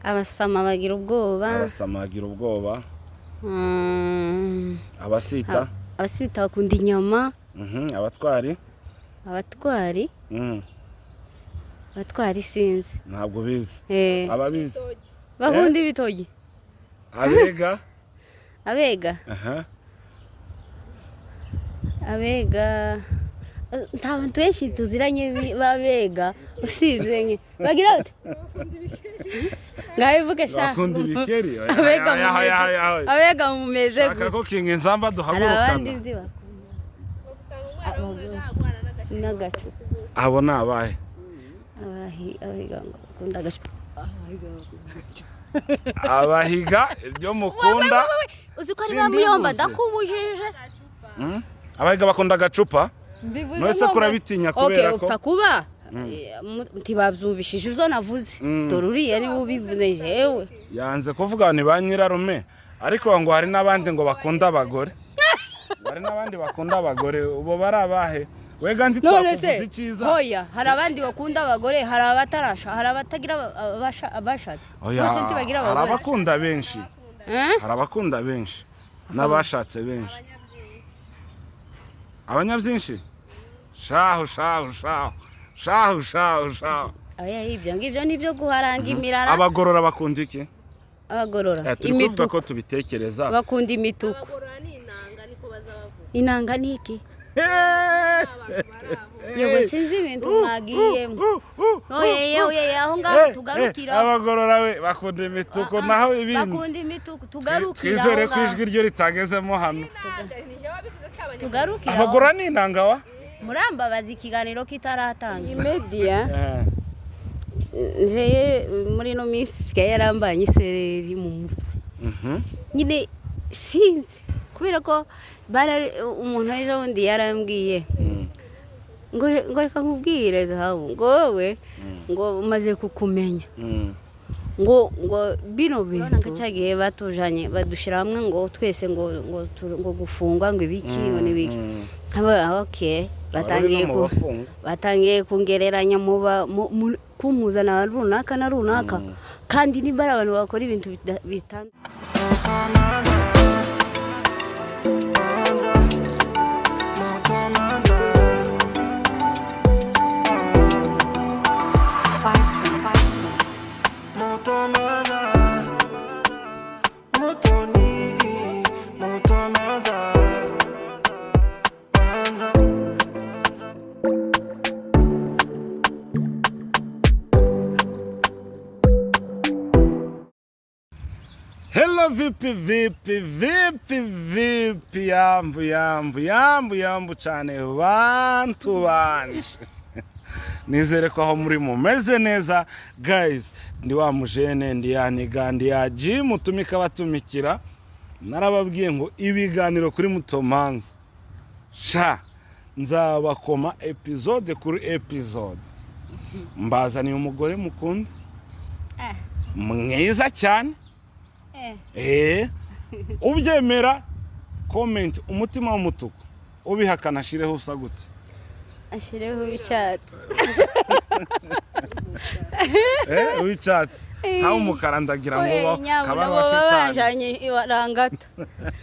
Abasama bagira ubwoba. Abasama bagira ubwoba. Abasita. Abasita bakunda inyama. Abatwari. Abatwari. Abatwari sinzi. Ntabwo bizi. Ababizi. Bakunda ibitogi. Abega. Abega. Abega. Ntabantu benshi tuziranye babega usibye nke bagira ute ngabivuge sha bakunda ibikeri abega mumeze shaka ko kinga inzamba duhagurukana abandi nzi bakunda nagacu abo nabahe abahiga bakunda gacu abahiga ibyo mukunda uziko ari bamuyomba ndakubujije abahiga bakunda gacupa Mwese kurabitinya kubera ko upfa kuba ntibabyumvishije ibyo navuze doruriye ari ubivuze jewe yanze kuvuga ni ba nyirarume ariko ngo hari nabandi ngo bakunda abagore hari nabandi bakunda abagore ubo barabahe wega ndi twakuvuze iciza hoya hari abandi bakunda abagore hari abatarasha hari abatagira abashatse bose ntibagira abagore hari abakunda benshi hari abakunda benshi nabashatse benshi abanyabyinshi shahu aya ibyo ngibyo nibyo guharanga imirara abagorora bakunda iki abagorora imituku ko tubitekereza bakunda imituku inanga niki yewe sinzi ibintu mwagiyemo oye aho ngaho tugarukira abagorora we bakunda imituku naho ibindi bakunda imituku tugarukira twizere ko ijwi ryo ritagezemo hano tugarukira abagorora ni inanga wa murambabaza ikiganiro kitaratanga media nje muri no minsi sikaye yarambanye isereri mu mutwe nyine sinzi kubera ko umuntu ejo wundi yarambwiye ngo reka nkubwire zahabu ngo wowe ngo umaze kukumenya ngo bino bintu nkacagiye batujanye badushira hamwe ngo twese ngo gufungwa ngo ibiki ngo nibiki okay batangiye kungereranya kumuzana runaka na runaka kandi nimbara abantu bakora ibintu bitandukanye Hello vipi yambu cyane bantu banje nizere ko aho muri mumeze neza guys ndi wa mujene ndi yaniga ndi ya gym utumika batumikira narababwiye ngo ibiganiro kuri Mutomanza sha nzabakoma episode kuri episode mbazaniye umugore mukunda mwiza cyane ubyemera comment umutima w'umutuku ubihakana ashireho usa gute ashireho icyatsi icyatsi nta umukara ndagira ngo kaba bafitanye iwarangata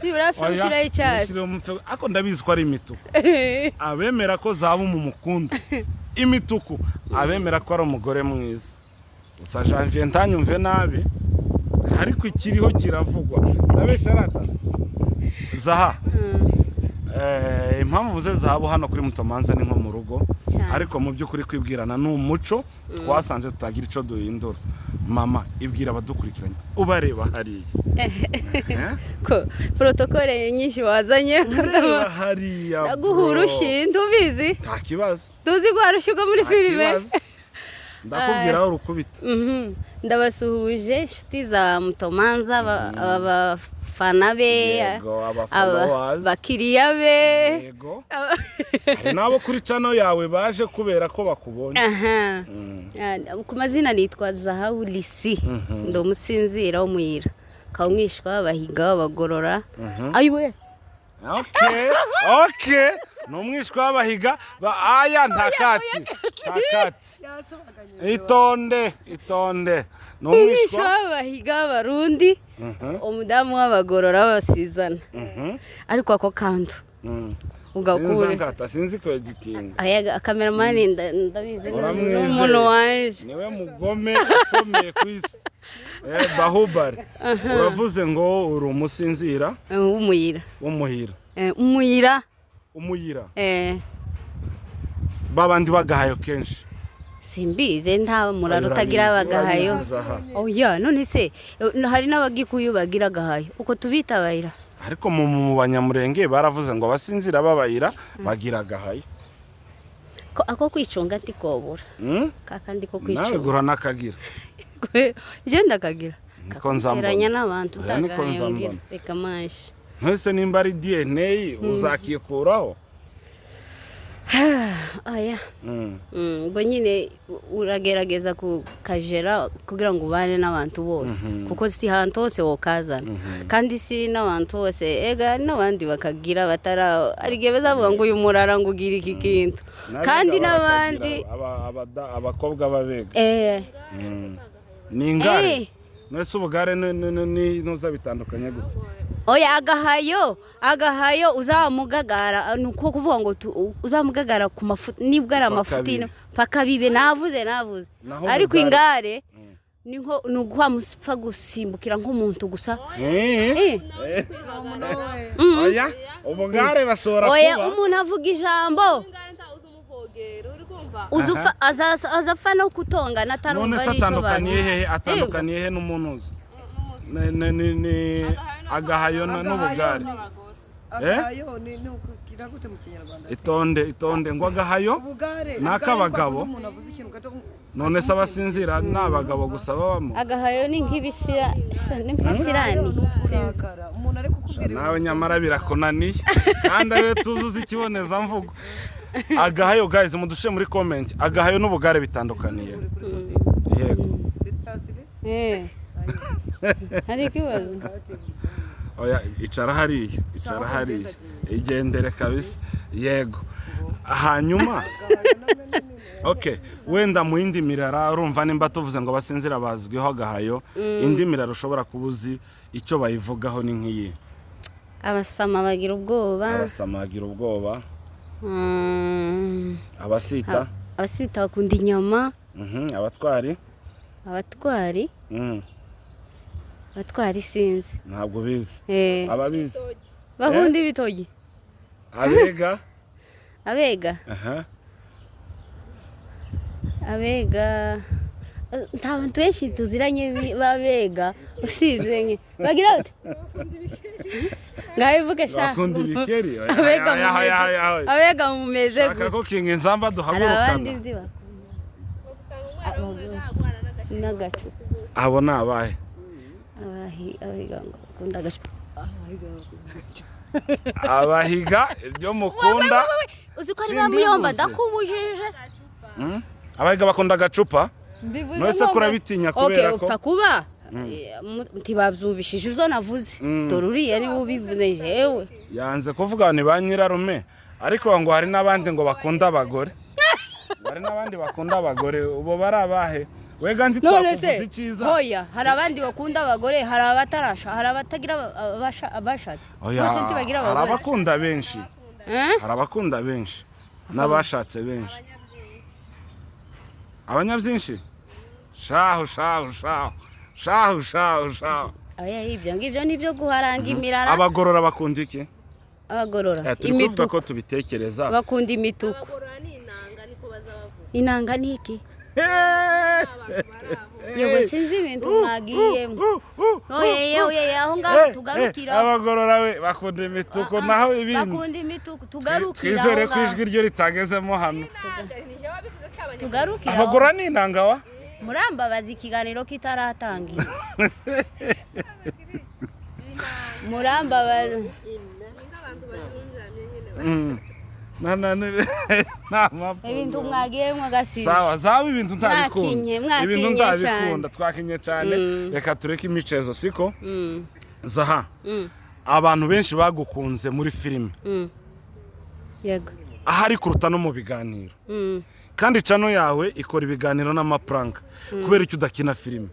sibirafishira icyatsi ako ndabizi ko ari imituku abemera ko zaba mu mukunda imituku abemera ko ari umugore mwiza usa Janvier ntanyumve nabi ariko ikiriho kiravugwa nabesha rata zaha impamvu buze zabo hano kuri Mutomanza ni nko mu rugo ariko mu byukuri kwibwirana n'umuco twasanze tutagira ico duhindura mama ibwira abadukurikiranye ubareba hariye ko protocole nyinshi wazanye hariya guhurushi ndubizi nta kibazo tuzi gwarushyuga muri filime ndakubwira aho rukubita ndabasuhuje inshuti za Mutomanza abafana be abakiriya be yego hari nabo kuri channel yawe baje kubera ko bakubonye ku mazina nitwa Zahabu Lisi ndo musinzira w'umuyira kawumwishwa bahiga bagorora ayiwe okay numwishwa w'abahiga aya ntakati itonde n'umwishwa w'abahiga b'abarundi umudamu w'abagorora babasizana ariko ako kantu ugakure sinzi ko gitinga aya kameramani ndabizi n'umuntu wanje niwe mugome ukomeye ku isi Bahubali uravuze ngo uri umusinzira umuyira babandi bagahayo kenshi simbize nta muraro utagira bagahayo oya none se hari n'abagikuyu bagira gahayo uko tubitabayira ariko mu banyamurenge baravuze ngo abasinzira babayira bagira gahayo ko ako kwicunga ntikobura kakandi ko kwicunga nawe gura nakagira je ndakagira niko nzambona eranya n'abantu ndagahayo reka mashi ntose nimba ari DNA uzakikuraho aya ngo nyine uragerageza kukajera kugira ngo ubane n'abantu bose kuko si hantu hose wokazana kandi si n'abantu bose ega n'abandi bakagira batara arigiye bazavuga ngo uyu murara ngo ugira iki kintu kandi n'abandi abakobwa babega ni ingare nese ubugare n'uza bitandukanye gute oya agahayo uzamugagara nuko kuvuga ngo uzamugagara ku mafuta nibwo ari amafuti paka bibe navuze ariko ingare ninko nugwa musipfa gusimbukira nk'umuntu gusa oya ubugare bashora kuba oya umuntu avuga ijambo uzupfa azapfa no kutongana atarumva nicyo atandukaniye he n'umuntu uzi ni agahayo n'ubugare itonde ngo agahayo n'akabagabo none se abasinzira ni abagabo gusa babamo agahayo ni nk'ibisirani nawe nyamara birakunaniye kandi ariwe tuzuza ikibonezamvugo agahayo guys mudushe muri comment agahayo n'ubugare bitandukaniye yego hari ikibazo oya icara hariya igendere kabisa yego hanyuma okay wenda mu yindi mirara urumva nimba tuvuze ngo basinzira bazwiho agahayo indi mirara ushobora kubuzi icyo bayivugaho ni nk'iyi abasama bagira ubwoba abasita bakunda inyama abatwari sinzi ntabwo bizi ababizi bakunda ibitogi abega nta bantu benshi tuziranye babega usibye nke bagira bate ngabivuge sha bakunda ibikeri abega mumeze shaka ko kinga inzamba duhagurukana abandi nzi n'agacu abo ni abahe abahiga bakunda agacu abahiga ibyo mukunda uzi ko ari bamuyomba dakubujije abahiga bakunda agacupa mwese kurabitinya kubera ko upfa kuba ntibabyumvishije ibyo navuze dore uriya niwe ubivuze jewe yanze kuvuga ni ba nyirarume ariko ngo hari n'abandi ngo bakunda abagore ubo bari abahe wega ndi twakuvuze iciza hoya hari abandi bakunda abagore hari abatarasha hari abatagira abashatse bose ntibagira abagore hari abakunda benshi n'abashatse benshi abanyabyinshi shahu aya ibyo ngibyo nibyo guharanga imirara abagorora bakunda iki abagorora imituku ko tubitekereza bakunda imituku inanga niki yego sinzi ibintu mwagiyemo oye aho ngaho tugarukira abagorora we bakunda imituku naho ibindi bakunda imituku tugarukira twizere ko ijwi ryo ritagezemo hano tugarukira abagorora ni inanga wa murambabaza ikiganiro kitaratangira murambabaza ibintu mwagiye mwagasize sawa zawe ibintu ntabikunda twakinye cyane reka tureke imicezo siko zaha abantu benshi bagukunze muri filime yego ahari kuruta no mu biganiro kandi channel yawe ikora ibiganiro n'amaprank kubera icyo udakina filime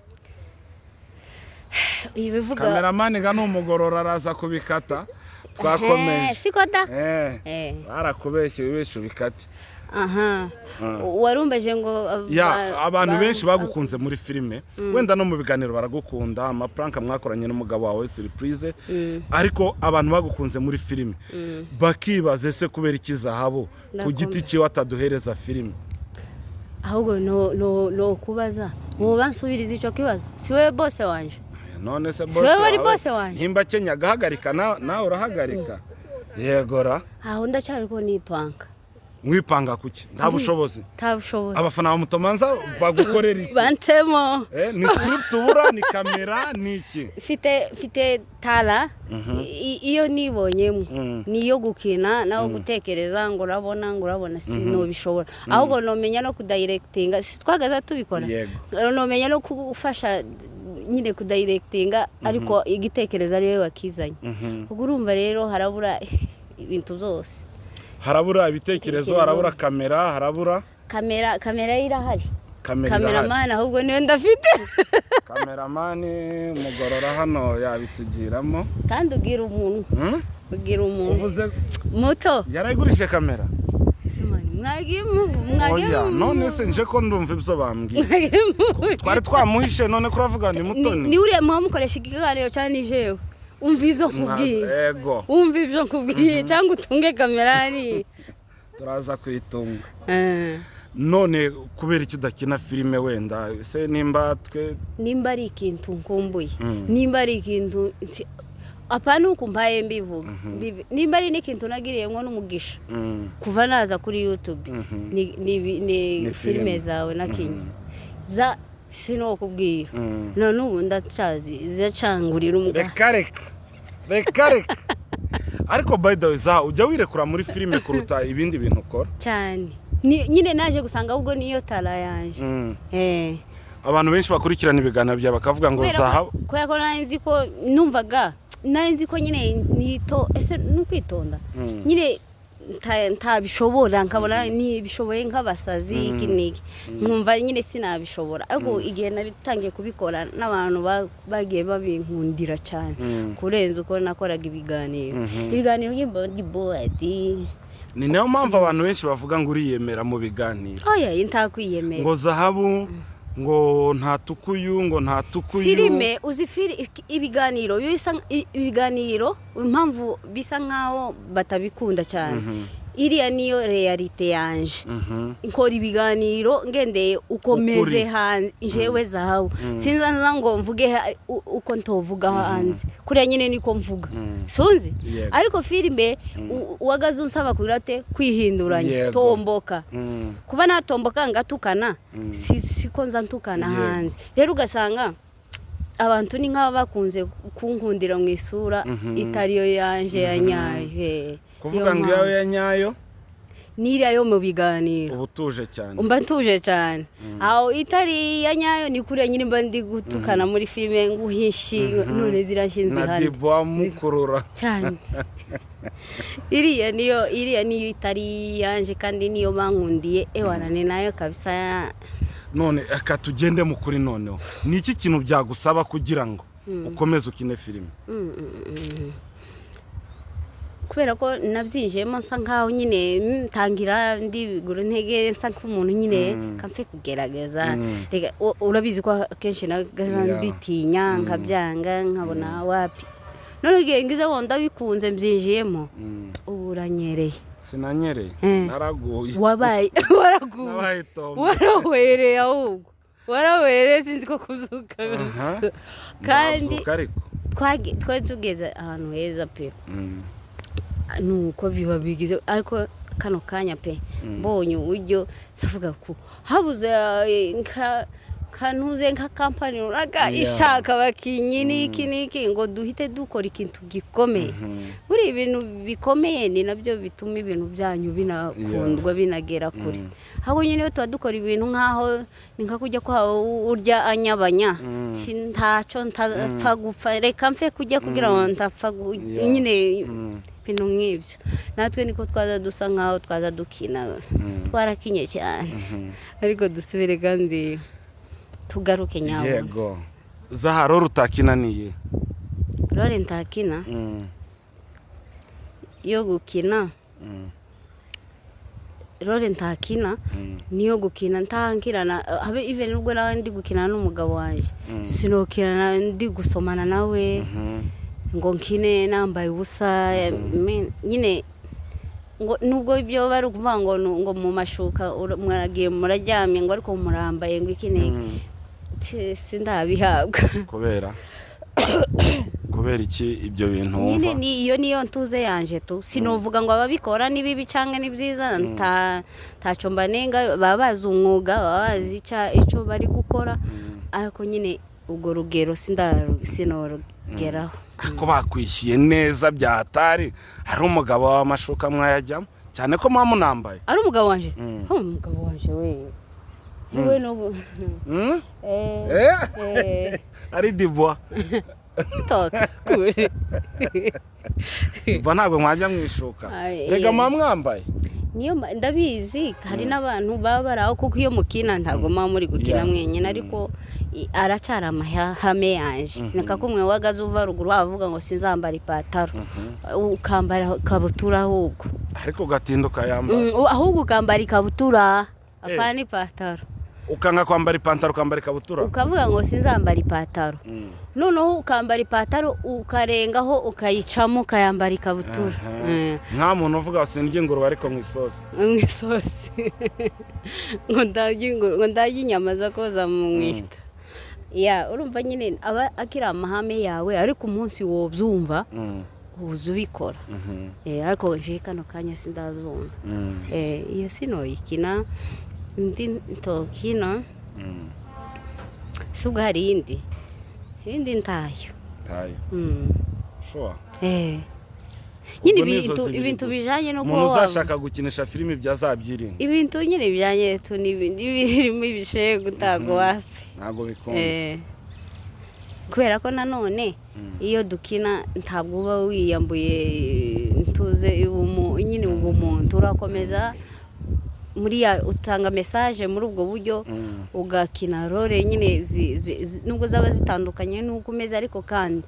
ibivuga kameramani ga n'umugorora araza kubikata twakomeje sikota barakubeshye wibeshe ubikate warumbeje ngo abantu benshi bagukunze muri filime wenda no mu biganiro baragukunda amapranka mwakoranye n'umugabo wawe surprise ariko abantu bagukunze muri filime bakibaze se kubera ikizahabu ku giti cyo ataduhereza filime ahubwo no kubaza mu bansubiriza ico kibazo siwe bose wanje none se bose wanje himba Kenya gahagarika nawe urahagarika yegora aho ndacyari ko nipanga mwipanga kuki nta bushobozi abafana ba Mutomanza bagukorera iki bantemo ni script ubura ni kamera ni iki fite tala iyo nibonyemo niyo gukina naho gutekereza ngo urabona sino bishobora ahubwo no menya no kudirectinga twagaza tubikora no menya no kufasha nyine kudirectinga ariko igitekerezo ariwe wakizanye ubwo urumva rero harabura ibintu byose harabura ibitekerezo harabura kamera harabura kamera irahari kameramani ahubwo niyo ndafite kameramani mugorora hano yabitugiramo kandi ugira umuntu uvuze muto yarayigurishe kamera mwagiye none se nje ko ndumva ibyo bambwiye twari twamuhishe none ko uravuga ni mutoni ni uriya mukoresha ikiganiro cyane jewe umva ivyo nkubwiye cyangwa utunge kamerani turaza kwitunga none kubera iki udakina filime wenda se nimba ari ikintu nkumbuye nimba ari ikintu apana ukumbaye mbivuga nimba ari n'ikintu nagiriye ngo n'umugisha kuva naza kuri YouTube ni filime zawe nakinye sinokubwira none ubu ndacazi zicangurira reka ariko by the way ujya wirekura muri filime kuruta ibindi bintu ukora cyane nyine naje gusanga ahubwo niyo tala yanje abantu benshi bakurikirana ibiganiro bya bakavuga ngo zahabu kubera ko nanzi ko numvaga nanzi ko nyine nito ese n'ukwitonda nyine ntabishobora nkabona nibishoboye nk'abasazi kiniki nkumva nyine sinabishobora ariko igihe nabitangiye kubikora n'abantu bagiye babinkundira cyane kurenza uko nakoraga ibiganiro y'ibodi ni nayo mpamvu abantu benshi bavuga ngo uriyemera mu biganiro ntakwiyemera ngo zahabu ngo nta tukuyu filime uzi ibiganiro impamvu bisa nkaho batabikunda cyane iriya niyo realite yanje nkora ibiganiro ngendeye ukomeze hanze jewe zahabu sinza ngo mvuge uko ntovuga hanze kuriya nyine niko mvuga sunzi ariko filime wagaze unsaba kurate kwihinduranya tomboka kuba natomboka ngatukana siko nza ntukana hanze rero ugasanga abantu ni nk'aba bakunze kunkundira mu isura itariyo yanje yanyaye kuvuga ngo yawe yanyayo niriya yo mu biganiro ubutuje cyane umba ntuje cyane aho itari yanyayo ni kure nyine mba ndi gutukana muri filime nguhishi none zirashinze hano nadibo mukurura cyane iriya niyo itari yanje kandi niyo bankundiye ewarane nayo kabisa none akatugende mukuri noneho ni iki kintu byagusaba kugira ngo ukomeze ukine filime kubera ko nabyinjiyemo nsa nkaho nyine ntangira ndibigura intege nsa nk'umuntu nyine kamfe kugerageza urabizi ko akenshi mbitinya nkabyanga nkabona wapi none igihe ngize wenda bikunze mbyinjiyemo ubu uranyereye sinanyereye naraguye warawereye ahubwo warawereye sinzi ko kuzuka kandi twari tugeze ahantu heza pe nuko biba bigize ariko kano kanya pe mbonye uburyo ndavuga ko habuze kanuze nka company runaka ishaka bakinyi niki ngo duhite dukora ikintu gikomeye buri ibintu bikomeye ni nabyo bituma ibintu byanyu binakundwa binagera kure habo nyine tuba dukora ibintu nkaho ninka kujya kwa urya anyabanya ntaco ntapfa gupfa reka mfe kujya kugira ngo ntapfa nyine ibintu nk'ibyo natwe niko twaza dusa nkaho twaza dukina twarakinye cyane ariko dusubire kandi tugaruke nyawo yego zaharo rutakinaniye role ntakina yo gukina role ntakina niyo gukina ntankirana habe even nubwo nawe ndi gukina n'umugabo wanje sinokirana ndi gusomana nawe ngo nkine nambaye ubusa nyine ngo nubwo ibyo bari kuvuga ngo mu mashuka mwaragiye muraryamye ngo ariko murambaye ngo ikine sindabihabwa kubera iki ibyo bintu wumva niyo ntuze yanje tu sinovuga ngo ababikora ni bibi canke ni byiza taco mbanenga babaza umwuga babazi ico bari gukora ariko nyine ubwo rugero sinorugeraho ko bakwishyuye neza byatari hari umugabo w'amashuka mwayajyamo cyane ko mama munambaye ari umugabo wanje umugabo wanje we no ari Dibois toka kure ntabwo mwajya mwishuka rega mwambaye niyo ndabizi hari n'abantu baba baraho kuko iyo mukina ntago muri gukina mwenyine ariko aracara amahame yanje nakakumwe wagaze uva ruguru avuga ngo sinzambara ipataro ukambara kabutura ahubwo ariko gatinduka yambara ahubwo ukambara ikabutura apana ipataro ukanga kwambara ipantaro ukambara ikabutura ukavuga ngo sinzambara ipataro noneho ukambara ipataro ukarengaho ukayicamo ukayambara ikabutura nta muntu uvuga sindye ingurube ariko mwisosi ngo ndajye inyama zo koza mu mwita urumva nyine aba akiri amahame yawe ariko umunsi wobyumva uza ubikora ariko nje kano kanya sindabyumva iyo sinoyikina ndi ntokina suga hari indi ntayo sure nyine ibintu bijanye no umuntu uzashaka gukinisha filime byazabyirinda ibintu nyine bijanye birimo ibishe gutago wapi ntago bikunda kubera ko nanone iyo dukina ntabwo uba wiyambuye ntuze nyine ubumuntu urakomeza muri utanga message muri ubwo buryo ugakina role nyine nubwo zaba zitandukanye nuko umeze ariko kandi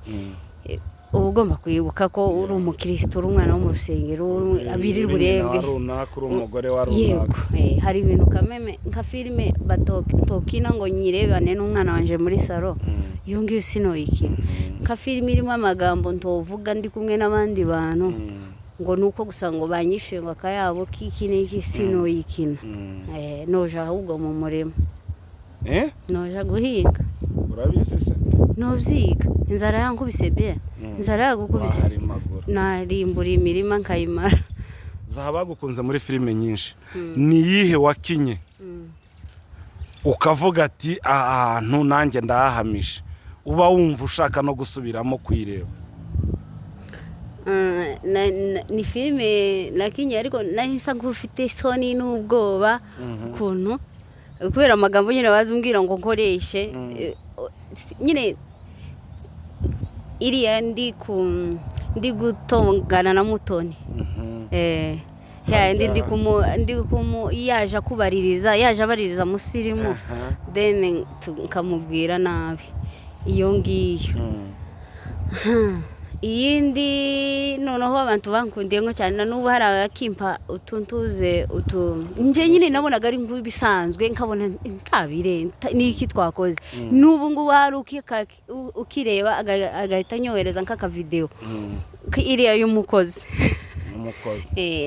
ugomba kwibuka ko uri umukristo uri umwana wo mu rusengero abiri burebwe umugore wa runaka hari ibintu kameme nka filime batokina ngo nyirebane n'umwana wanje muri salo iyo ngiyo sinoyikina nka filime irimo amagambo ntovuga ndi kumwe n'abandi bantu ngo nuko gusa ngo banyishe ngo akayabo k'iki sinoyikina noja ahubwo mu murima noja guhinga urabizi se novyiga inzara yankubise bye inzara yagukubise narimbura imirima nkayimara zahaba gukunze muri filime nyinshi ni yihe wakinye ukavuga ati ahantu nanjye ndahamisha uba wumva ushaka no gusubiramo kwireba ni filime nakinye ariko nahisa nk'ufite isoni n'ubwoba ukuntu kubera amagambo nyine bazumbwira ngo nkoreshe nyine iriya ndi gutongana na Mutoni ndi yaje kubaririza yaje abaririza musirimu then nkamubwira nabi iyo ngiyo iyindi noneho abantu bankundiye ngo cyane n'ubu hari akimpa utuntuze nje nyine nabonaga ari bisanzwe nkabona ntabire niki twakoze n'ubu ngubu hari ukireba agahita nyohereza nk'aka video iriya y'umukozi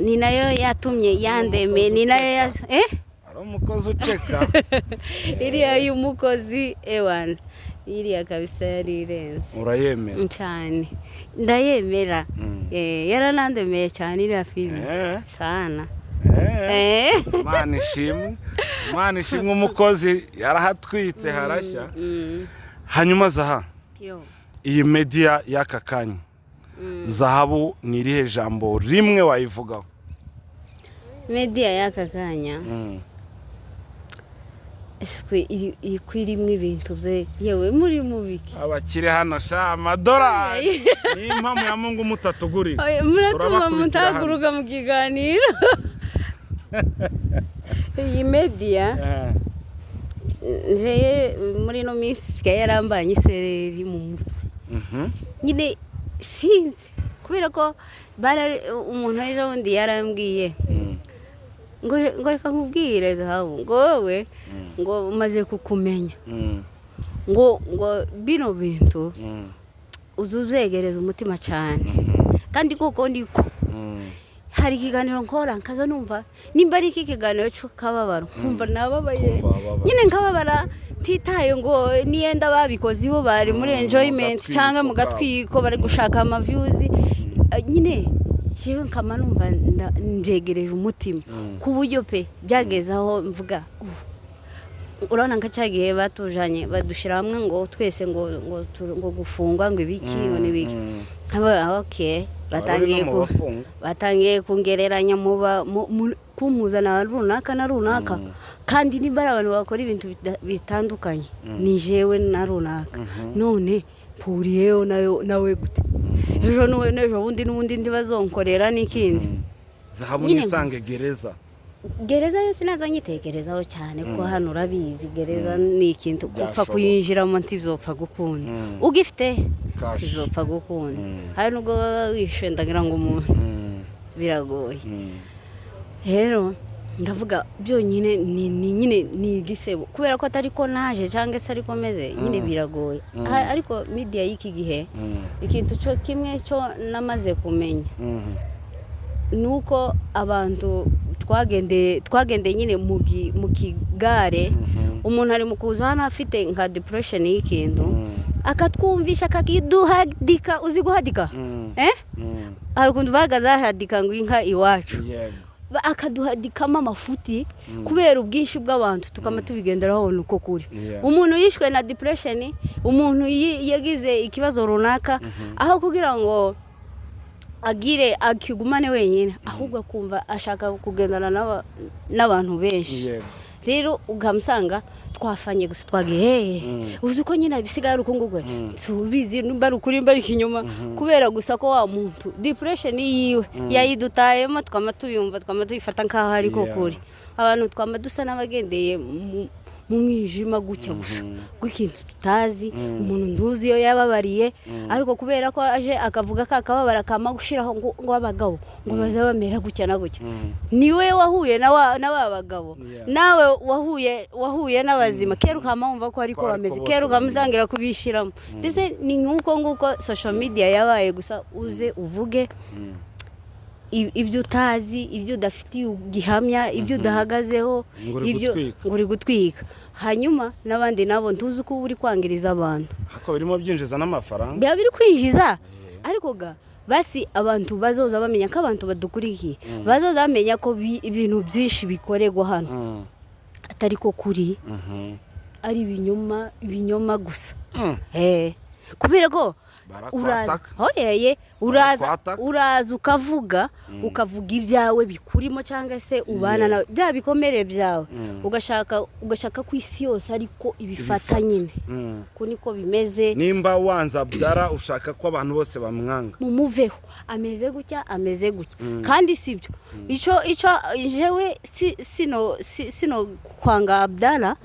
ni nayo yatumye yandeme ni nayo ari umukozi uceka iriya y'umukozi ewana iriya kabisa yari irenze urayemera cyane ndayemera yaranandemeye cyane iriya filime sana Imana ishimwe umukozi yarahatwitse harashya hanyuma Zaha iyi media y'aka kanya Zahabu ni irihe jambo rimwe wayivugaho media y'aka kanya ikwirimwe ibintu bye yewe muri mubiki abakire hano sha amadolari ni impamvu ya Mungu mutatuguri muratuma mutaguruka mu kiganiro iyi media nje muri no minsi yarambaye isereri mu mutwe nyine sinzi kubera ko umuntu ejo bundi yarambwiye ngo reka nkubwire zahabu ngo wowe ngo umaze kukumenya ngo bino bintu uzubyegereza umutima cyane kandi koko ndiko hari ikiganiro nkora nkaza numva nimba ari iki kiganiro cy'akababaro nkumva nababaye nyine nkababara titaye ngo niyenda babikoze bo bari muri enjoyment cyangwa mu gatwiko bari gushaka ama views nyine jewe nkama numva njegereje umutima ku buryo pe byageze aho mvuga urabona nka cyagiye batujanye badushira hamwe ngo twese ngo gufungwa ngo ibiki ngo nibiki okay batangiye kungereranya kumuzana runaka na runaka kandi nimbara abantu bakora ibintu bitandukanye ni jewe na runaka none puriyeyo nawe gute ejo n'ubundi ndibazonkorera n'ikindi zahabu nisange gereza yose naza nyitekerezaho cyane ko hano urabizi gereza ni ikintu gupfa kuyinjiramo ntizopfa gukunda ugifite ntizopfa gukunda hari nubwo wishe ndagira ngo umuntu biragoye rero ndavuga byonyine ni igisebo kubera ko atari ko naje cyangwa se ariko meze nyine biragoye ariko media y'iki gihe ikintu cyo kimwe cyo namaze kumenya nuko abantu twagendeye nyine mu kigare umuntu ari mu kuza hano afite nka depression y'ikintu akatwumvisha akakiduhadika uzi guhadika hari ukuntu bahagaze ahadika ngo inka iwacu akaduhadikamo amafuti kubera ubwinshi bw'abantu tukama tubigenderaho nuko kuri umuntu yishwe na depression umuntu yagize ikibazo runaka aho kugira ngo akigumane wenyine ahubwo akumva ashaka kugendana n'abantu benshi rero ugamusanga twafanye gusa twagiye uzi ko nyine bisigaye urukungugwe tubizi bari ukuri bari inyuma kubera gusa ko wa muntu depression yiwe yayidutayemo twama tuyumva twama tuyifata nkaho ari ko kuri abantu twama dusa n'abagendeye mu mwijima gucya gusa gw'ikintu tutazi umuntu nduzi yo yababariye ariko kubera ko aje akavuga kakababara kama gushiraho ngo abagabo ngo baza bamera gucya na gucya niwe wahuye na bagabo nawe wahuye n'abazima kera ukamumva ko ariko bameze kera ukamuzangira kubishiramo bise ni nguko social media yabaye gusa uze uvuge ibyo utazi ibyo udafitiye gihamya ibyo udahagazeho ibyo nguri gutwika hanyuma nabandi nabo ntuzi ko uri kwangiriza abantu hako birimo byinjiza n'amafaranga bya biri kwinjiza ariko basi abantu bazoza bamenya ko abantu badukurikiye bazoza bamenya ko ibintu byinshi bikorerwa hano atari ko kuri ari ibinyoma gusa kubera ko uraza ukavuga ibyawe bikurimo cyangwa se ubana na bya bikomere byawe ugashaka ku isi yose ariko ibifata nyine ko niko bimeze nimba wanza Abdallah ushaka ko abantu bose bamwanga mumuveho ameze gutya kandi sibyo ico jewe sino kwanga Abdallah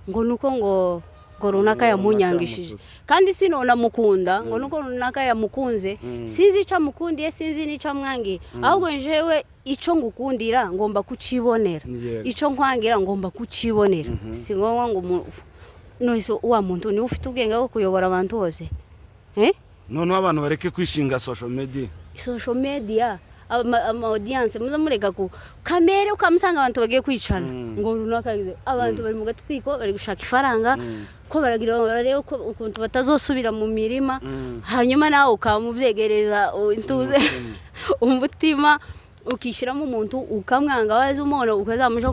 ngo nuko ngo runaka yamunyangishije kandi sinona mukunda ngo nuko runaka yamukunze sinzi ica mukundiye sinzi nica mwangi ahubwo njewe ico ngukundira ngomba kucibonera ico nkwangira ngomba kucibonera singowa ngo noiso wa muntu ni ufite ubwenge bwo kuyobora abantu bose none abantu bareke kwishinga social media ama audience muza mureka ku kamere ukamusanga abantu bagiye kwicana ngo runaka abantu bari mu gatwiko bari gushaka ifaranga ko baragira barareba ko ukuntu batazosubira mu mirima hanyuma nawe ukamubyegereza intuze umutima ukishiramo umuntu ukamwanga wazi umuntu ukazamusha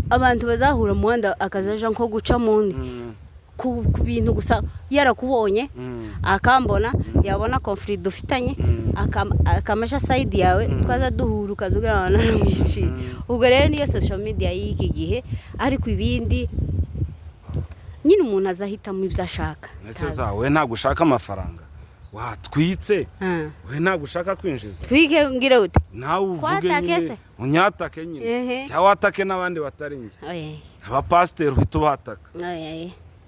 abantu bazahura mu Rwanda akazaja nko guca mundi ku bintu gusa yarakubonye akambona yabona conflict dufitanye akamasha side yawe twaza duhura ukazugira n'amwici ubwo rero niyo social media y'iki gihe ariko ibindi nyine umuntu azahita mu ibyo ashaka ese zawe nta gushaka amafaranga watwitse we nta gushaka kwinjiza twike ngire ute nawe uvuge nyine unyatake nyine cyangwa watake n'abandi batari nge aba pastor uhita ubataka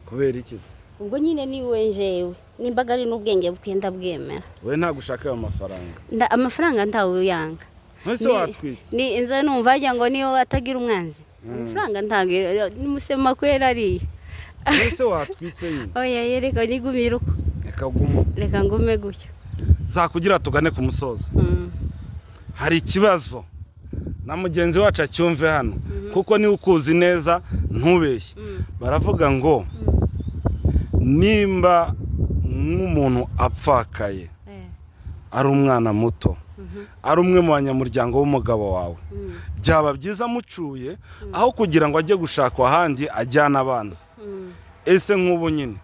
kubera iki se ubwo nyine ni we njewe nimbaga ari n'ubwenge bwenda bwemera. we nta gushaka ayo mafaranga Amafaranga ntawe uyanga. ntese watwitse Ni inza numva ajya ngo niyo atagira umwanzi. Amafaranga ntange nimusema kwera ari. ntese watwitse nyine Oya yereka nigumira uko. Reka ngume gutyo. zakugira tugane ku musozo hari ikibazo na mugenzi wacu acyumve hano kuko ni ukuzi neza ntubeshye baravuga ngo nimba nk'umuntu apfakaye ari umwana muto ari umwe mu banyamuryango w'umugabo wawe byaba byiza mucuye aho kugira ngo ajye gushaka ahandi ajyana abana ese nk'ubu nyine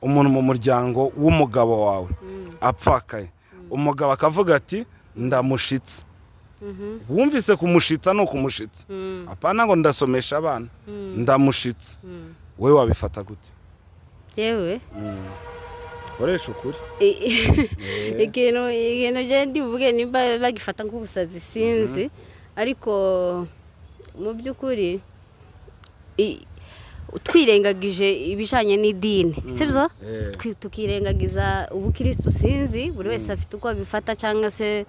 umuntu mu muryango w'umugabo wawe apfakaye umugabo akavuga ati ndamushitse wumvise kumushitsa no kumushitsa apana ngo ndasomesha abana ndamushitse we wabifata gute yewe koresha ukuri ikintu je ndivuge nimba bagifata nk'ubusazi sinzi ariko mu by'ukuri twirengagije ibijanye n'idini sibyo tukirengagiza ubukristo sinzi buri wese afite uko abifata cyangwa se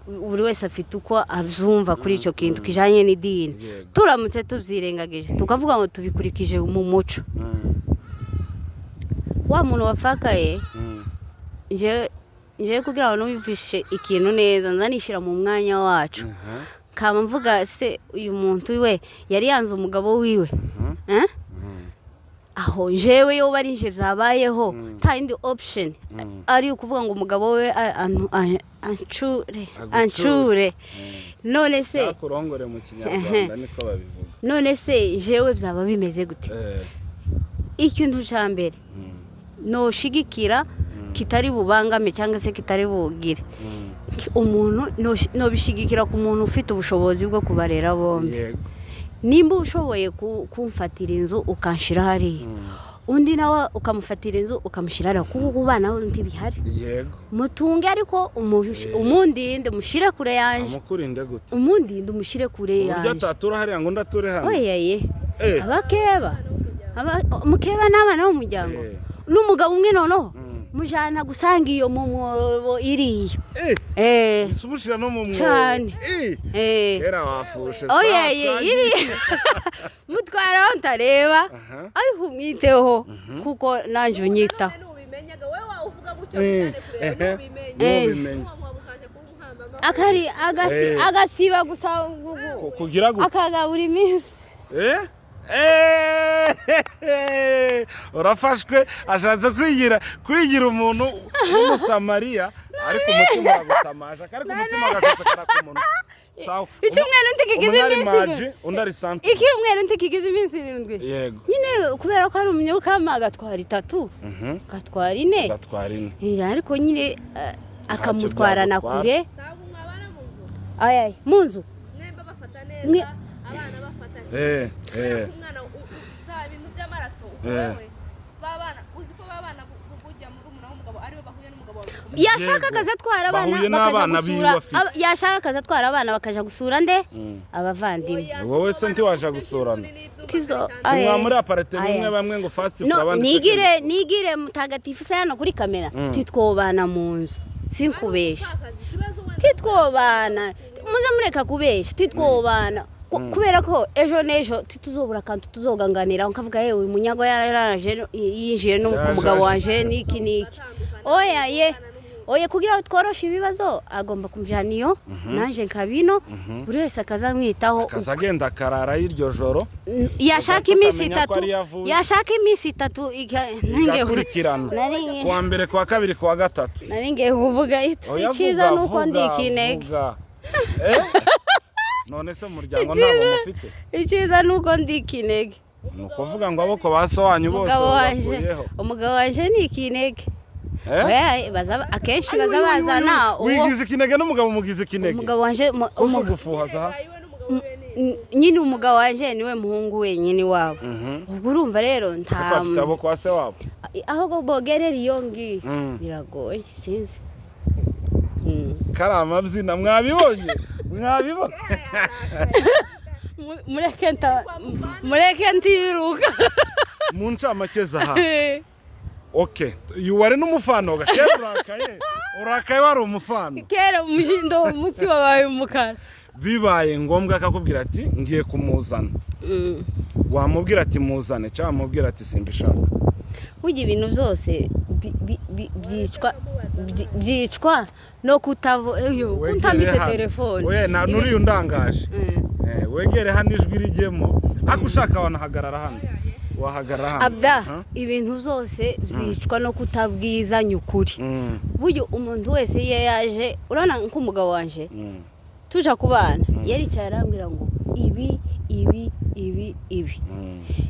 buri wese afite uko abyumva kuri icyo kintu kijanye n'idini turamutse tubyirengagije tukavuga ngo tubikurikije mu muco wa muntu wapfakaye nje kugira ngo numvishe ikintu neza ndanishira mu mwanya wacu kama mvuga se uyu muntu we yari yanze umugabo wiwe aho jewe yo bari nje byabayeho nta indi option ari ukuvuga ngo umugabo we ancure none se akurongore mu kinyarwanda niko babivuga none se jewe byaba bimeze gute ikintu cya mbere no shigikira kitari bubangame cyangwa se kitari bugire umuntu no bishigikira ku muntu ufite ubushobozi bwo kubarera bombi nimba ushoboye kumfatira inzu ukanshira hari undi nawe ukamufatira inzu ukamushirara kuko bana undi bihari yego mutunge ariko umundi mushire kure yanje amukurinde gute umundi ndumushire kure yanje urya tatura hari ngo ndature hano oyaye abakeba mukeba n'abana bo mujyango n'umugabo umwe noneho mujana gusanga iyo mu mwobo iriyo subushira no mu mwobo cyane kera wafushe oyaye iriyo mutwara ntareba ariko umwiteho kuko nanje unyitaho nubimenyaga wewe uvuga gutyo cyane kure nubimenye akari agasiba gusa kugira gute akagabura iminsi urafashwe ashatse kwigira umuntu w'umusamariya ariko umutima uragutamaje ariko umutima agasesekara ku muntu sawa icyumweru ntikigize iminsi undi ari sante icyumweru ntikigize iminsi 7 yego nyine kubera ko ari umunyukama agatwara 3 gatwara 4 ariko nyine akamutwarana kure ayaye munzu nemba bafata neza abana bafata umwana za ibintu by'amaraso wewe babana uziko babana bujya muri umuna w'umugabo ariwe bahuye n'umugabo wawe yashaka atwara abana yashaka atwara abana bakaja gusura nde abavandimwe wowe se nti waje gusurana tizo tumwa muri apartment bamwe ngo fast food abandi nigire mutagatifu se hano kuri kamera titwobana mu nzu sinkubesha titwobana muze mureka kubesha titwobana kubera ko ejo nejo tuzobura kandi tuzoganganira nkavuga yewe munyago yaraje yinjiye no ku mugabo wanje niki oye kugira ngo tworoshe ibibazo agomba kumjana iyo nanje nkabino buri wese akazamwitaho akazagenda karara y'iryo joro yashaka iminsi 3 igakurikirana kuwa mbere kuwa kabiri kuwa gatatu naringe kuvuga icyiza nuko ndikinege none se umuryango ntabwo mufite icyiza nuko ndikinege nukuvuga ngo aboko baso wanyu bose bakuyeho umugabo wanje ni ikinege akenshi bazabazana wigize ikinege n'umugabo mugize ikinege umugabo wanje ugufuhaza nyine umugabo wanje niwe muhungu wenyine wabo ubwo urumva rero nta afite abo kwa se wabo aho bogerera iyo ngi biragoye sinzi karama byina mwabibonye mureke ntiruka mu ncamake zaha okay wari n'umufano kera urakaye wari umufano kera umujindo umutsi wabaye umukara bibaye ngombwa akakubwira ati ngiye kumuzana wamubwira ati muzane cyangwa wamubwira ati simbishaka burya ibintu byose byicwa no kutambitse telefone we nuri undangaje wegere hano ijwi rijyemo ako ushaka wanahagarara hano wahagarara hano abda ibintu byose byicwa no kutabwizanya ukuri burya umuntu wese iyo yaje urana nk'umugabo wanje tuja kubana yari cyarambwira ngo ibi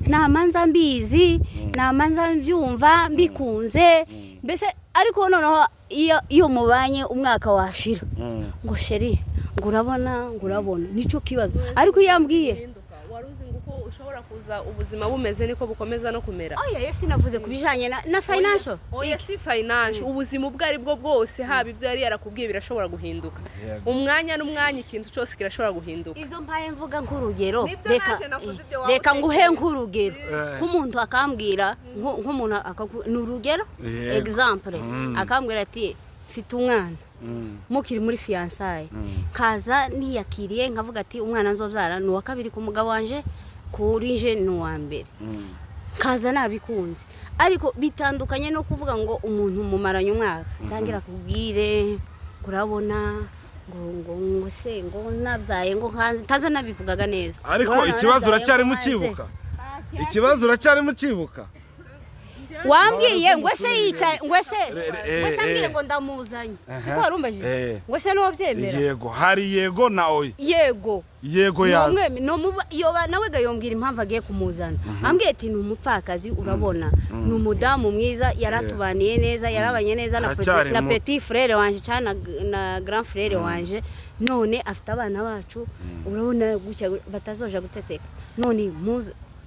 namanza mbizi namanza mbyumva mbikunze mbese ariko noneho iyo mubanye umwaka washira ngo sheri ngo urabona nico kibazo ariko yambwiye waruzi nguko ushobora kuza ubuzima bumeze niko bukomeza no kumera oya sinavuze kubijanye na financial oya si financial ubuzima ubwo ari bwo bwose haba ibyo yari yarakubwiye birashobora guhinduka umwanya n'umwanya ikintu cyose kirashobora guhinduka ivyo mpaye mvuga nk'urugero reka nguhe nk'urugero nk'umuntu akambwira nk'umuntu n'urugero example akambwira ati mfite umwana mukiri muri fiançailles kaza niyakiriye nkavuga ati umwana nzobyara ni wa kabiri ku mugabo wanje kuri je ni wa mbere kaza nabikunze ariko bitandukanye no kuvuga ngo umuntu mumaranye umwaka tangira kubwire kurabona ngo se ngo nabyaye ngo hanze taza nabivugaga neza ariko ikibazo uracyari mu kibuka wambwiye ngo se yicaye ngo se ambwiye ngo ndamuzanye siko warumbajije ngo se no byemera yego hari yego na oya yego yazi yoba nawe gayombwira impamvu agiye kumuzana ambwiye ati ni umupfakazi urabona ni umudamu mwiza yaratubaniye neza yarabanye neza na petit frère wanje cyane na grand frère wanje none afite abana bacu urabona gutya batazoja guteseka none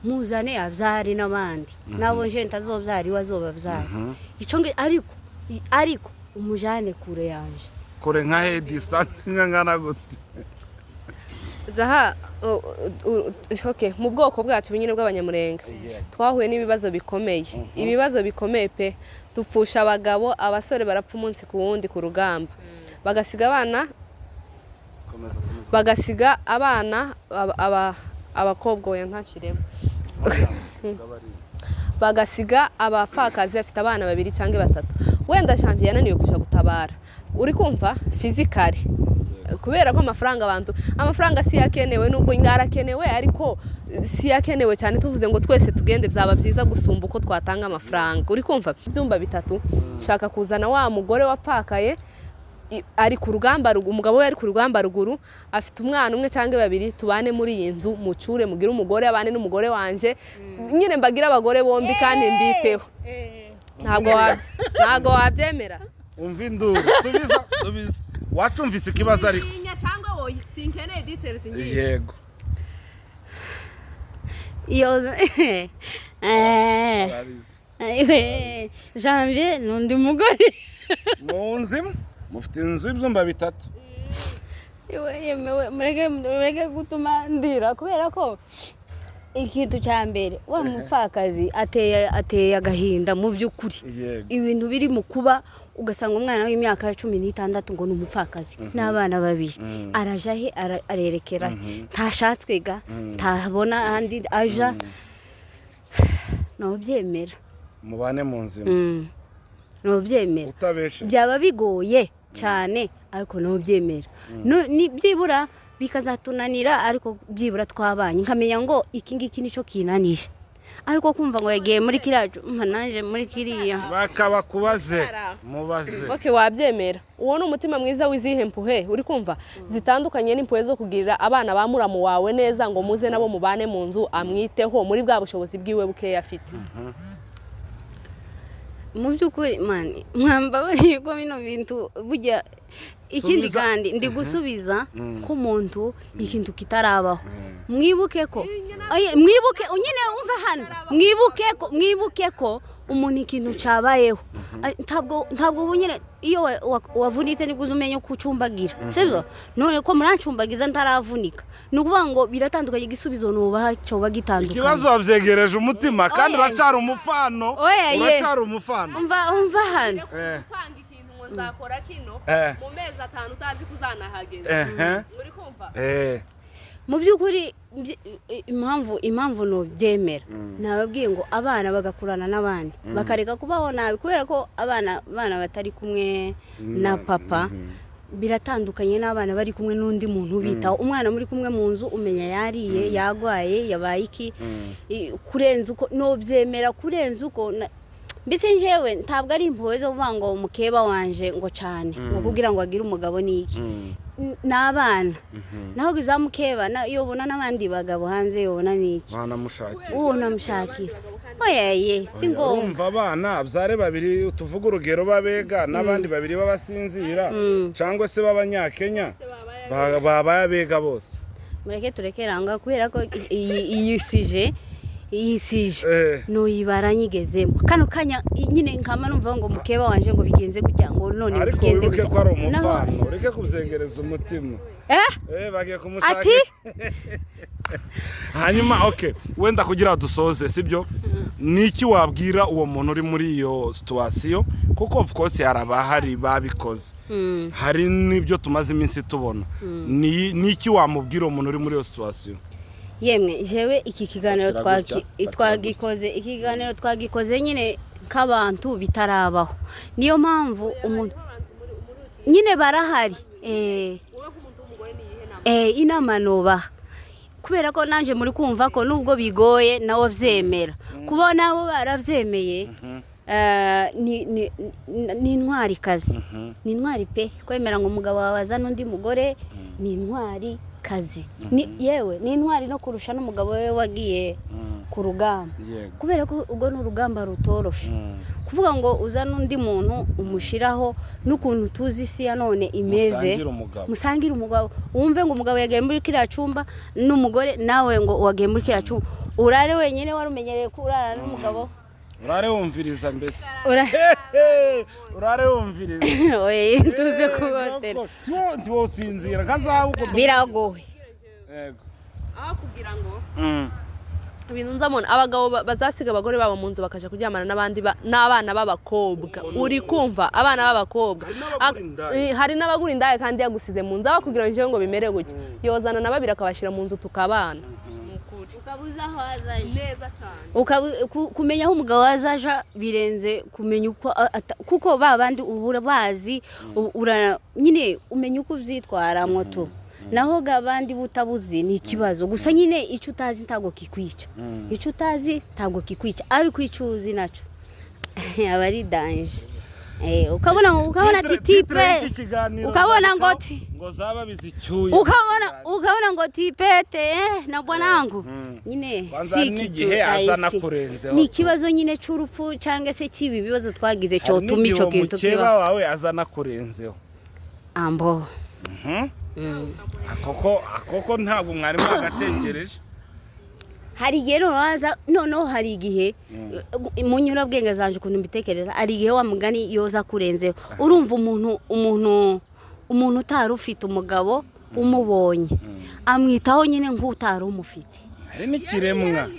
muzane abyari n'abandi nabo je ntazobyari wazobabyara ico ariko umujane kure yanje kure nka he distance ngana gute Zaha okay mu bwoko bwacu binyine bw'abanyamurenga twahuye n'ibibazo bikomeye pe dupfusha abagabo abasore barapfa umunsi ku wundi ku rugamba bagasiga abana abakobwa oya ntashiremo bagasiga abapfakazi afite abana 2 cyangwa 3 wenda shanje yananiwe kuja gutabara uri kumva physically kubera ko amafaranga si yakenewe nubwo nyarakenewe ariko si yakenewe cyane tuvuze ngo twese tugende byaba byiza gusumba uko twatanga amafaranga uri kumva byumba 3 shaka kuzana wa mugore wapfakaye ari ku rugamba umugabo we ari ku rugamba ruguru afite umwana umwe cyangwa 2 tubane muri iyi nzu mucure mugira umugore abane n'umugore wanje nyine mbagira abagore bombi kandi mbiteho ntago wabyemera umva induru subiza wacumvise ikibazo ariko cyangwa wowe sinkeneye details ngiye yego Janvier nundi mugore munzim mufite inzu ibyumba 3 yemewe murege gutuma ndira kubera ko ikintu cya mbere wa mupfakazi ateye agahinda mu by'ukuri ibintu biri mu kuba ugasanga umwana w'imyaka 16 ngo numupfakazi n'abana 2 araja he arerekera ntashatswega ntabona andi aja no byemera mubane mu nzima no byemera byaba bigoye cyane ariko no byemera ni byibura bikazatunanira ariko byibura twabanye nkamenya ngo iki ngiki nico kinanije ariko kumva ngo yagiye muri kiracu mpananje muri kiriya bakabakubaze mubaze okay wabyemera uwo ni umutima mwiza wizihe mpuhe uri kumva zitandukanye n'impuhe zo kugirira abana ba muramu wawe neza ngo muze nabo mubane mu nzu amwiteho muri bwa bushobozi bwiwe buke afite mu by'ukuri mani mwambabariye ko bino bintu burya ikindi kandi ndi gusubiza ko umuntu ikintu kitarabaho mwibuke ko mwibuke nyine umva hano mwibuke ko umuntu ikintu cyabayeho ntabwo bunyine iyo wavunitse nibwo uzumenya ko ucumbagira sibyo none ko murancumbagiza ntaravunika nukuvuga ngo biratandukanye igisubizo nubaha cyo bagitandukanye ikibazo wabyegereje umutima kandi uracara umufano umva hano kwanga ikintu ngo nzakora kino mu mezi 5 utazi kuzanahageza uri kumva mu by'ukuri impamvu no byemera nababwiye ngo abana bagakurana n'abandi bakareka kubaho nabi kubera ko abana batari kumwe na papa biratandukanye n'abana bari kumwe n'undi muntu bitaho umwana muri kumwe mu nzu umenya yariye yagwaye yabaye iki kurenza uko no byemera kurenza uko mbese njewe ntabwo ari impuhwe zo kuvuga ngo umukeba wanje ngo cyane ngo kugira ngo agire umugabo niki n'abana naho ibyamukeba iyo ubona n'abandi bagabo hanze yobona niki namushakira oye si ngo urumva abana byare babiri tuvuga urugero babega n'abandi babiri babasinzira cyangwa se b'abanyakenya baba abega bose mureke turekeranga kubera ko iyi sije no yibaranyigezemo kano kanya nyine nkama numva ngo mukeba wanje ngo bigenze gutya ngo none bigende gutya ko ari umufano ureke kuzengereza umutima bagiye kumushaka hanyuma wenda kugira dusoze sibyo niki wabwira uwo muntu uri muri iyo situation kuko of course hari babikoze hari nibyo tumaze iminsi tubona niki wamubwira umuntu uri muri iyo situation yemwe jewe iki kiganiro twagikoze nyine k'abantu bitarabaho niyo mpamvu umuntu nyine barahari inama nobaha kubera ko nanje muri kumva ko nubwo bigoye nawo byemera kuba nabo baravyemeye ni intwari kazi ni intwari pe kwemera ngo umugabo wabaza n'undi mugore ni intwari kazi yewe ni intwari no kurusha n'umugabo we wagiye ku rugamba kubera ko ubwo n'urugamba rutoroshe kuvuga ngo uza n'undi muntu umushiraho n'ukuntu tuzi isi ya none imeze musangira umugabo wumve ngo umugabo yagiye muri kiriya cyumba n'umugore nawe ngo wagiye muri kiriya cyumba urare wenyine warumenyereye ko urara n'umugabo urare wumviriza mbese urare wumviriza oye tuze kubotera ntiwosinzira kazabuko biragoye yego kugira ngo ibintu nzamona abagabo bazasiga abagore babo mu nzu bakaja kuryamana n'abandi n'abana b'abakobwa uri kumva abana b'abakobwa hari n'abagura indaye kandi yagusize mu nzu kugira ngo bimere gutyo yozana na babiri akabashira mu nzu tukabana ukabuza aho azaje neza cyane kumenya aho umugabo azaja birenze kumenya uko kuko babandi ubura bazi nyine umenya uko ubyitwara moto naho gabandi butabuzi ni ikibazo gusa nyine icyo utazi ntago kikwica icyo utazi ntago kikwica ariko icyo uzi naco abari danje ukabona ati tipe ukabona ngo zaba bizicyuye ukabona ngo tipete na bwanangu nyine si igihe azana kurenzeho ni ikibazo nyine cy'urupfu cyangwa se kibi bibazo twagize cyo tumico kintu kiba wawe azana kurenzeho ambo akoko ntabwo mwari mwagatekereje hari igihe noneho hari igihe mu nyurabwenge zanje ukuntu mbitekereza hari igihe wa mugani yoza kurenzeho urumva umuntu utari ufite umugabo umubonye amwitaho nyine nk'utari umufite hari n'ikiremwa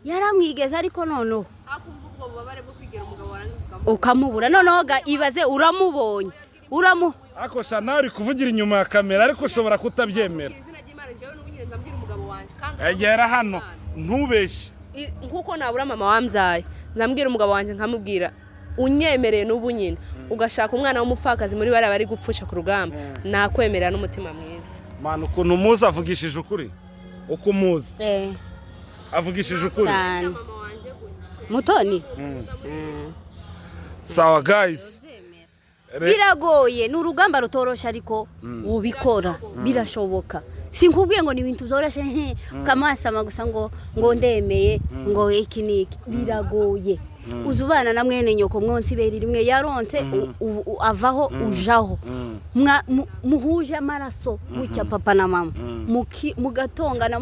yaramwigeze ariko noneho ukamubura noneho ibaze uramubonye ako shanari kuvugira inyuma ya kamera ariko ushobora kutabyemera egera hano ntubeshye nkuko nabura mama wambyaye nzambwira umugabo wanjye nkamubwira unyemereye n'ubu nyine ugashaka umwana w'umupfakazi muri bari bari gupfusha ku rugamba nakwemerera n'umutima mwiza mana ukuntu umuzi avugishije ukuri uko umuzi avugishije ukuri cyane mutoni sawa guys biragoye ni urugamba rutorosha ariko ubikora birashoboka sinkubwiye ngo ni ibintu byoroshye kamasama gusa ngo ndemeye ngo iki niki biragoye uzubana na mwene nyoko mwonsi beri rimwe yaronse avaho ujaho muhuje amaraso gutya papa na mama mugatongana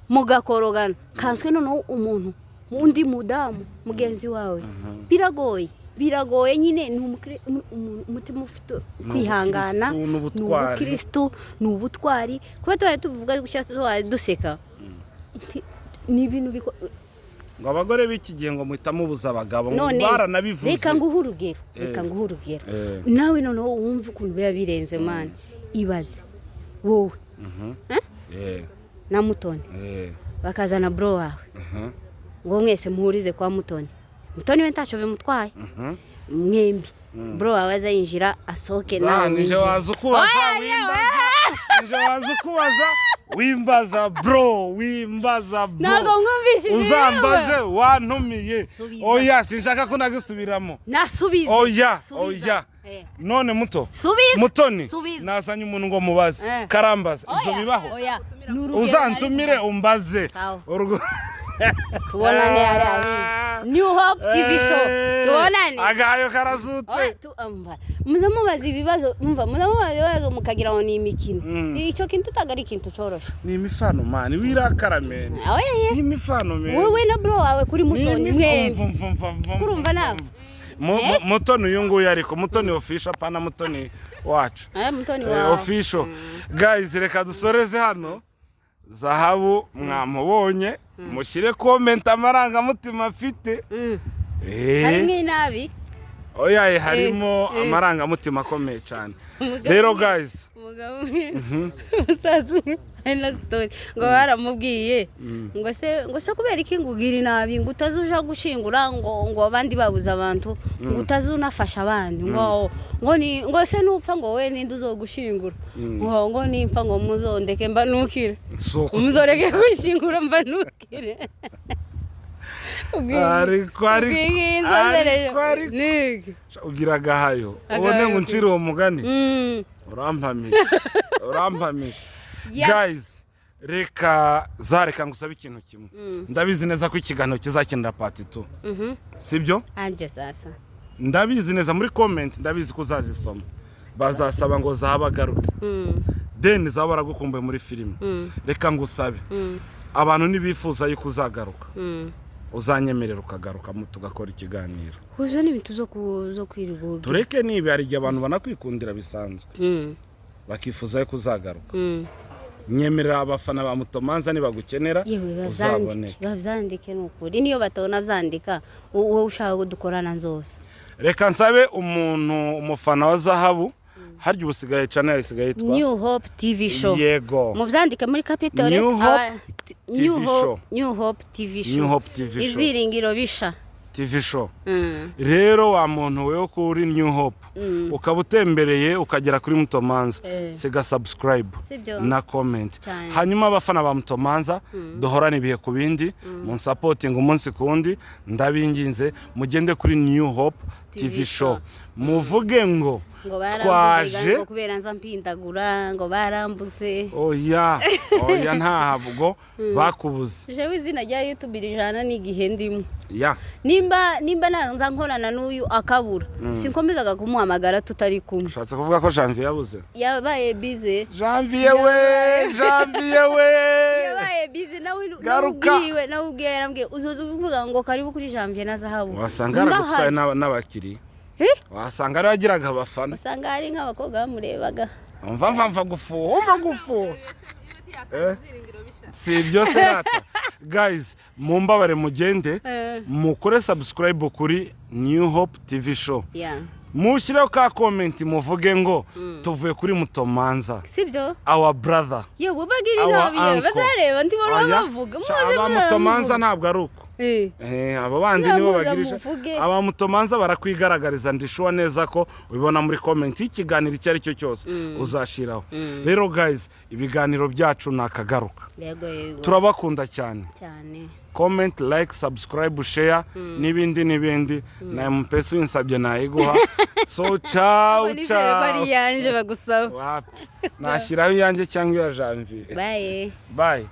mugakorogana kanswe noneho umuntu undi mudamu mugenzi wawe biragoye nyine ni umutima ufite kwihangana n'ubukristo n'ubutwari kuba tubaye tuvuga gutya duseka ni ibintu ngo abagore b'iki gihe ngo muhita mubuza abagabo ngo baranabivuze. Reka nguhe urugero nawe noneho wumva ukuntu biba birenze mani ibaze wowe na Mutoni bakazana bro wawe ngo mwese muhurize kwa Mutoni we ntaco bimutwaye mwembi bro wawe azayinjira asoke nawe nije waza ukubaza wimbaza bro nago ngumvishije uzambaze wantumiye oya sinshaka ko nagisubiramo nasubiza oya none Mutoni nazanye umuntu ngo mubaze karambaza ivyo bibaho uzantumire umbaze tubonane ari New Hope TV show tubonane agayo karazutse muzamubaza ibibazo mukagira ngo ni imikino icyo kintu tutagari kintu corosha ni imifano mani wirakaramene ni imifano mene wewe na bro wawe kuri Mutoni mwembi kurumva nawe Mutoni uyu nguyu ariko Mutoni official pana Mutoni wacu Mutoni wawe official guys reka dusoreze hano Zahabu mwamubonye mushyire comment amarangamutima afite harimo inabi oya harimo amarangamutima akomeye cyane rero guys umugabo musaza na story ngo baramubwiye ngo se kubera iki ngugira inabi ngo utazuja gushingura ngo abandi babuza abantu ngo utazunafasha abandi ngo se nupfa ngo we ninde uzogushingura ngo nimpfa ngo muzondeke mbanukire umuzoreke gushingura mbanukire ariko ugira gahayo ubone ngo ncire uwo mugani urampamije guys reka ngusaba ikintu kimwe ndabizi neza ko ikiganiro kizakenera part 2 sibyo anje sasa ndabizi neza muri comment ndabizi ko uzazisoma bazasaba ngo zabagaruke then zaba baragukumbuye muri filime reka ngusabe abantu nibifuza yuko uzagaruka uzanyemerera ukagaruka tugakora ikiganiro kuzo ni ibintu zo kwiribuga tureke nibi hari igihe abantu banakwikundira bisanzwe bakifuza yuko uzagaruka nyemerera abafana ba Mutomanza nibagukenera uzaboneka bavyandike n'ukuri niyo batabona vyandika wowe ushaka kudukorana nzose reka nsabe umufana wa Zahabu harya ubusigaye channel isigaye yitwa New Hope TV show yego muvyandika muri Capitol New Hope TV show iziringiro bisha TV show rero wa muntu wewe kuri New Hope ukabutembereye ukagera kuri Mutomanza siga subscribe na comment hanyuma abafana ba Mutomanza duhorane ibihe ku bindi mu supporting umunsi kundi ndabinginze mugende kuri New Hope TV show muvuge ngo twaje kubera nza mpindagura ngo barambuze oya ntabwo bakubuze jewe izina rya YouTube rijana n'igihe ndimo nimba nanza nkorana n'uyu akabura sinkomezaga kumuhamagara tutari kumwe ushatse kuvuga ko Janvier yabaye busy Janvier yabaye busy nawe ubwiwe yarambwiye uzoza uvuga ngo karibu kuri Janvier na Zahabu wasanga aragutwaye n'abakiri wasanga ari wagiraga abafana wasanga ari nk'abakobwa bamurebaga umva gufuha si byose rata guys mumbabare mugende mukore subscribe kuri New Hope TV show mushireho ka comment muvuge ngo tuvuye kuri Mutomanza sibyo our brother yewe bagiri nabiye bazareba ndi baro bavuga muze Mutomanza ntabwo ari uko abo bandi nibo bagirisha aba Mutomanza barakwigaragariza ndishuwa neza ko ubibona muri comment ikiganiro icyo ari cyo cyose uzashiraho rero guys ibiganiro byacu nakagaruka turabakunda cyane comment like subscribe share nibindi na mpesa winsabye nayiguha so ciao bari yanje bagusaba nashyiraho yanje cyangwa ya Janvier bye